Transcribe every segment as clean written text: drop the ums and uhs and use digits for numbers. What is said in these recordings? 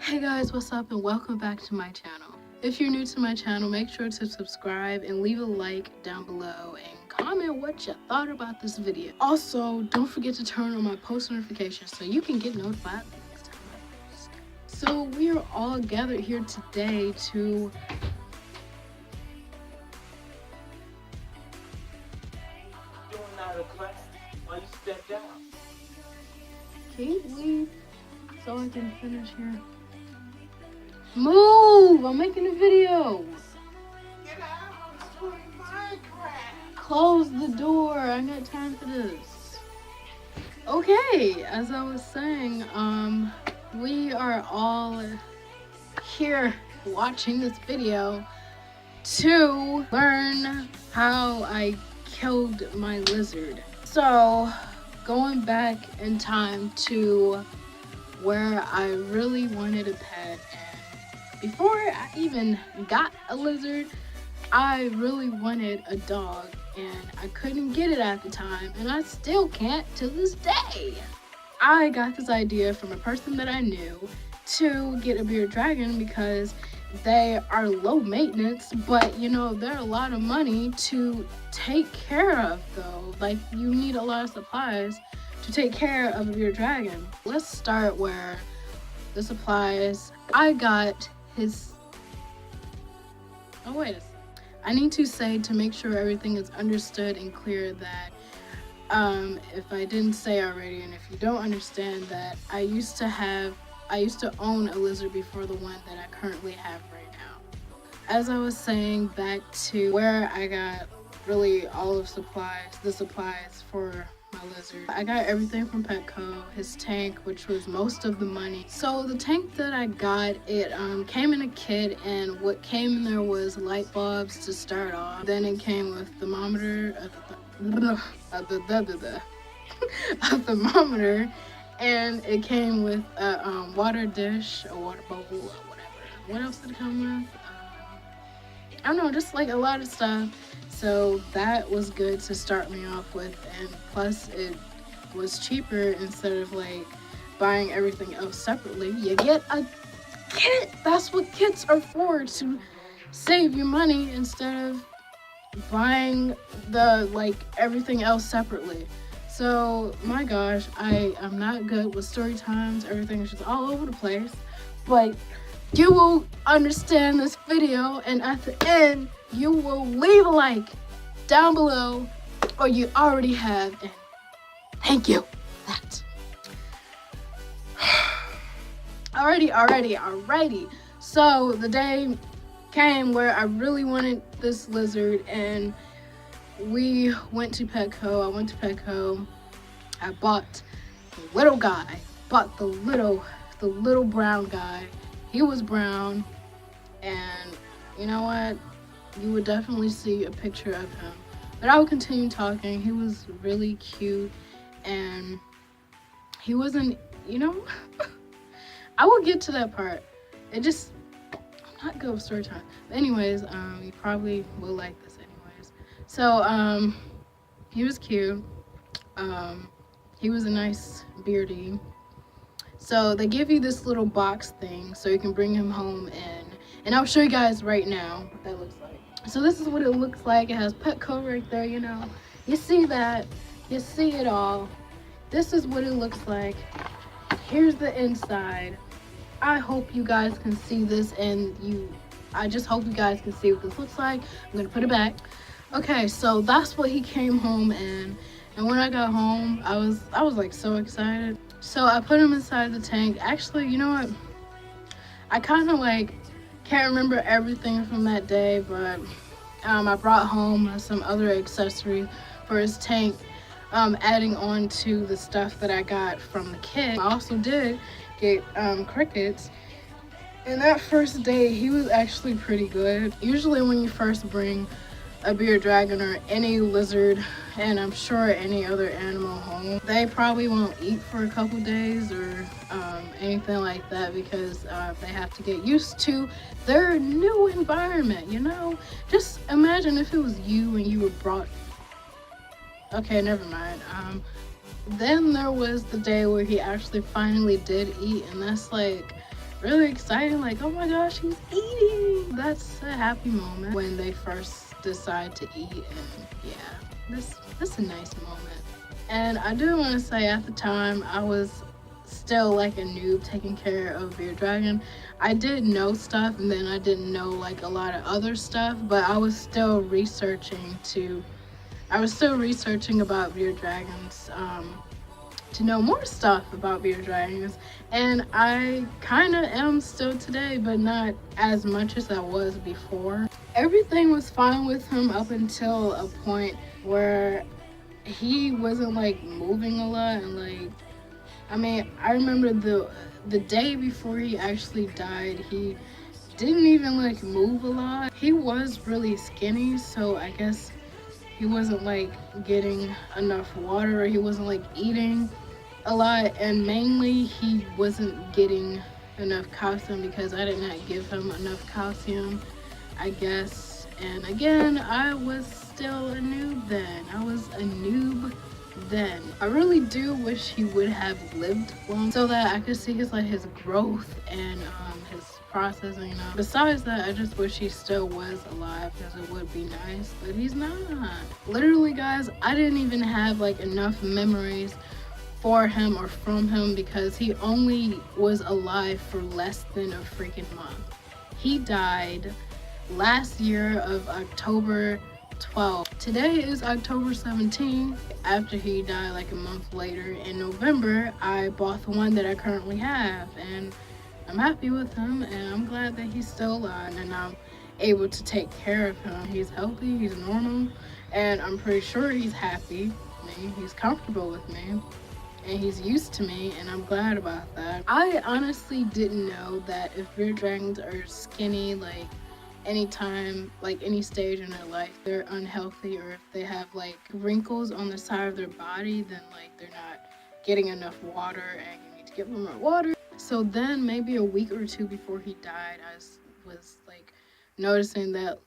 Hey guys, what's up and welcome back to my channel. If you're new to my channel, make sure to subscribe and leave a like down below and comment what you thought about this video. Also, don't forget to turn on my post notifications so you can get notified the next time I post. So we are all gathered here today to Doing out of class while you stepped out. Can you leave so I can finish here? Move! I'm making a video. Get out! It's doing Minecraft. Close the door. I ain't got time for this. Okay, as I was saying, we are all here watching this video to learn how I killed my lizard. So, going back in time to where I really wanted a pet, and before I even got a lizard, I really wanted a dog, and I couldn't get it at the time, and I still can't to this day. I got this idea from a person that I knew to get a bearded dragon because they are low maintenance, but you know, they're a lot of money to take care of though. Like, you need a lot of supplies to take care of a bearded dragon. Let's start where the supplies. I got his, oh wait a second. I need to say, to make sure everything is understood and clear, that if I didn't say already, and if you don't understand, that I used to own a lizard before the one that I currently have right now. As I was saying, back to where I got really all of the supplies for my lizard. I got everything from Petco, his tank, which was most of the money. So the tank that I got, it came in a kit, and what came in there was light bulbs to start off. Then it came with thermometer, a thermometer, and it came with a water dish, a water bowl, or whatever. What else did it come with? I don't know, just like a lot of stuff. So that was good to start me off with, and plus it was cheaper. Instead of like buying everything else separately, you get a kit. That's what kits are for, to save you money instead of buying everything else separately. So my gosh, I am not good with story times. Everything is just all over the place, but you will understand this video, and at the end you will leave a like down below, or you already have, and thank you for that. Alrighty. So the day came where I really wanted this lizard, and we went to Petco. I went to Petco. I bought the little guy. The little brown guy. He was brown, and you know what? You would definitely see a picture of him. But I will continue talking. He was really cute, and he wasn't, you know, I will get to that part. I'm not good with story time. But anyways, you probably will like this anyways. So, he was cute. He was a nice beardy. So they give you this little box thing so you can bring him home in. And I'll show you guys right now what that looks like. So this is what it looks like. It has Petco right there, you know. You see that. You see it all. This is what it looks like. Here's the inside. I hope you guys can see this, and I just hope you guys can see what this looks like. I'm gonna put it back. Okay, so that's what he came home in. And when I got home, I was like so excited. So I put him inside the tank. Actually, you know what? I kind of like can't remember everything from that day, but I brought home some other accessories for his tank, adding on to the stuff that I got from the kit. I also did get crickets. And that first day, he was actually pretty good. Usually when you first bring a bearded dragon or any lizard, and I'm sure any other animal home, they probably won't eat for a couple days or anything like that, because they have to get used to their new environment, you know. Just imagine if it was you and you were brought, okay, never mind. Then there was the day where he actually finally did eat, and that's like really excited, like, oh my gosh, he's eating. That's a happy moment when they first decide to eat, and yeah, this a nice moment. And I do want to say, at the time, I was still like a noob taking care of Bearded Dragon. I did know stuff, and then I didn't know like a lot of other stuff, but I was still researching about Bearded Dragons, to know more stuff about Bearded Dragons, and I kind of am still today, but not as much as I was before. Everything was fine with him up until a point where he wasn't like moving a lot, and like, I mean, I remember the day before he actually died, he didn't even like move a lot. He was really skinny, so I guess he wasn't like getting enough water, or he wasn't like eating a lot, and mainly he wasn't getting enough calcium because I did not give him enough calcium, I guess. And again, I was still a noob then. I really do wish he would have lived long so that I could see his growth and his processing. Besides that, I just wish he still was alive because it would be nice, but he's not. Literally, guys, I didn't even have like enough memories for him or from him because he only was alive for less than a freaking month. He died last year of October 12th. Today is October 17th. After he died like a month later in November, I bought the one that I currently have, and I'm happy with him, and I'm glad that he's still alive and I'm able to take care of him. He's healthy, he's normal, and I'm pretty sure he's happy with me. He's comfortable with me, and he's used to me, and I'm glad about that. I honestly didn't know that if bearded dragons are skinny, like anytime, like any stage in their life, they're unhealthy, or if they have like wrinkles on the side of their body, then like they're not getting enough water and you need to give them more water. So then maybe a week or two before he died, I was like noticing that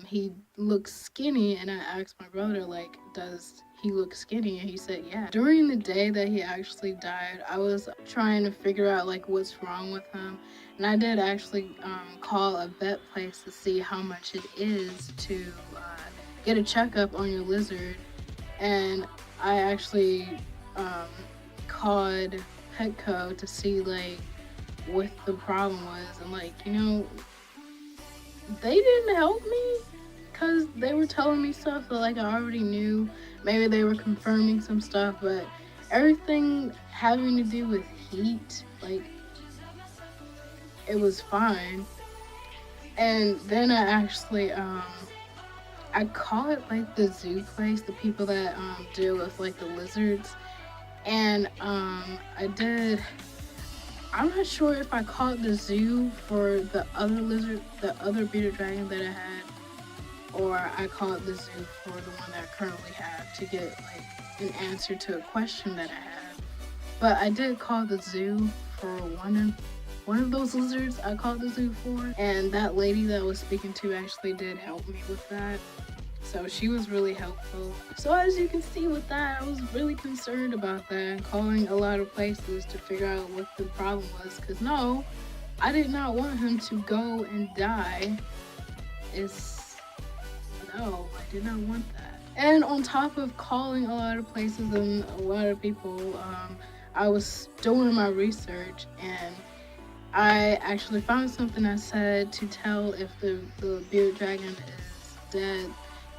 he looked skinny, and I asked my brother, like, does he look skinny? And he said yeah. During the day that he actually died, I was trying to figure out like what's wrong with him, and I did actually call a vet place to see how much it is to get a checkup on your lizard, and I actually called Petco to see like what the problem was, and like, you know, they didn't help me because they were telling me stuff that like I already knew. Maybe they were confirming some stuff, but everything having to do with heat, like, it was fine. And then I actually I called like the zoo place, the people that deal with like the lizards, and I'm not sure if I called the zoo for the other bearded dragon that I had, or I called the zoo for the one that I currently have to get like an answer to a question that I had. But I did call the zoo for one of those lizards I called the zoo for, and that lady that I was speaking to actually did help me with that. So she was really helpful. So as you can see with that, I was really concerned about that and calling a lot of places to figure out what the problem was. Because no, I did not want him to go and die. No, I did not want that. And on top of calling a lot of places and a lot of people, I was doing my research, and I actually found something that said to tell if the bearded dragon is dead,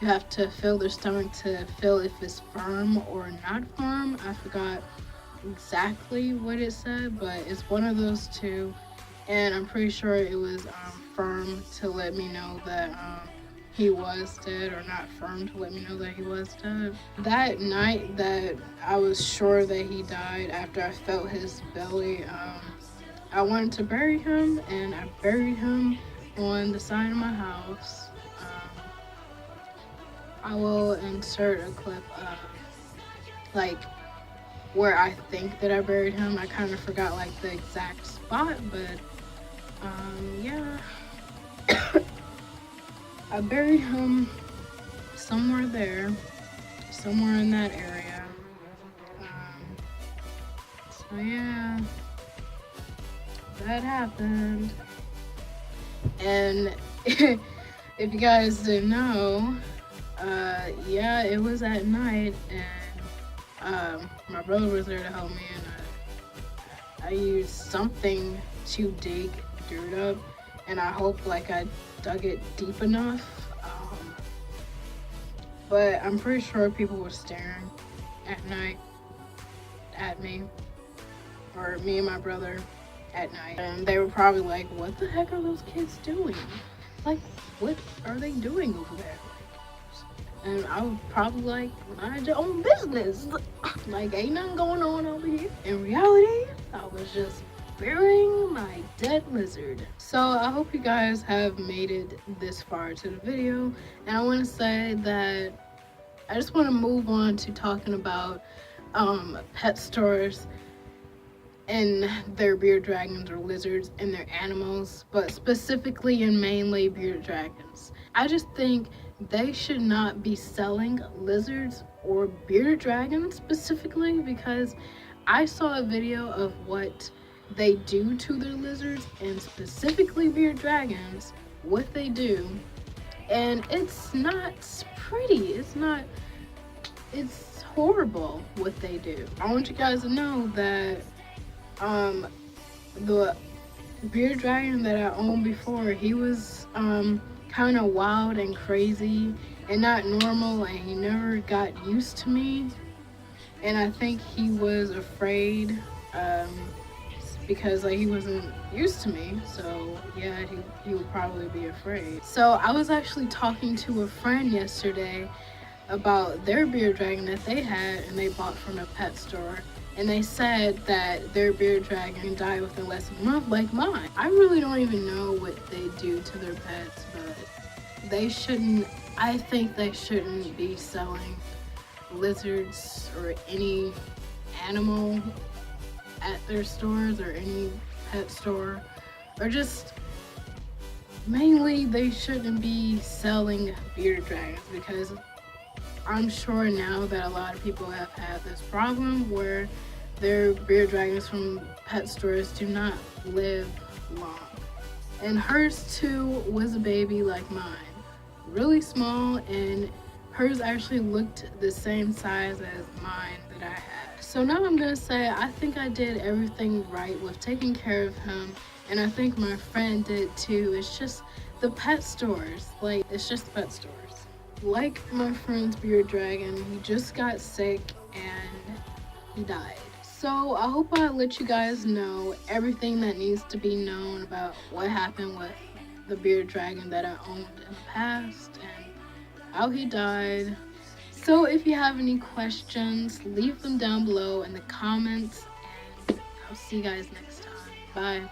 you have to feel their stomach to feel if it's firm or not firm. I forgot exactly what it said, but it's one of those two, and I'm pretty sure it was firm to let me know that he was dead, or not firm to let me know that he was dead. That night that I was sure that he died, after I felt his belly, I wanted to bury him, and I buried him on the side of my house. I will insert a clip of like where I think that I buried him. I kind of forgot like the exact spot, but yeah. I buried him somewhere there, somewhere in that area. So yeah, that happened. And if you guys didn't know, yeah, it was at night, and my brother was there to help me, and I used something to dig dirt up, and I hope like I dug it deep enough. But I'm pretty sure people were staring at night at me, or me and my brother at night, and they were probably like, "What the heck are those kids doing? Like, what are they doing over there?" And I was probably like, "Mind your own business. Like, ain't nothing going on over here." In reality, I was just burying my dead lizard. So I hope you guys have made it this far to the video, and I want to say that I just want to move on to talking about pet stores and their bearded dragons or lizards and their animals, but specifically and mainly bearded dragons. I just think they should not be selling lizards or bearded dragons specifically, because I saw a video of what they do to their lizards, and specifically bearded dragons, what they do, and it's not pretty. It's horrible what they do. I want you guys to know that the bearded dragon that I owned before, he was kind of wild and crazy and not normal, and he never got used to me, and I think he was afraid because like he wasn't used to me, so yeah, he would probably be afraid. So I was actually talking to a friend yesterday about their bearded dragon that they had and they bought from a pet store, and they said that their bearded dragon died within less than a month, like mine. I really don't even know what they do to their pets, but they shouldn't, I think they shouldn't be selling lizards or any animal at their stores or any pet store, or just mainly they shouldn't be selling bearded dragons, because I'm sure now that a lot of people have had this problem where their bearded dragons from pet stores do not live long. And hers too was a baby like mine, really small, and hers actually looked the same size as mine that I had. So now I'm gonna say I think I did everything right with taking care of him, and I think my friend did too. It's just the pet stores, like it's just pet stores. Like my friend's bearded dragon, he just got sick and he died. So I hope I let you guys know everything that needs to be known about what happened with the bearded dragon that I owned in the past and how he died. So if you have any questions, leave them down below in the comments, and I'll see you guys next time. Bye.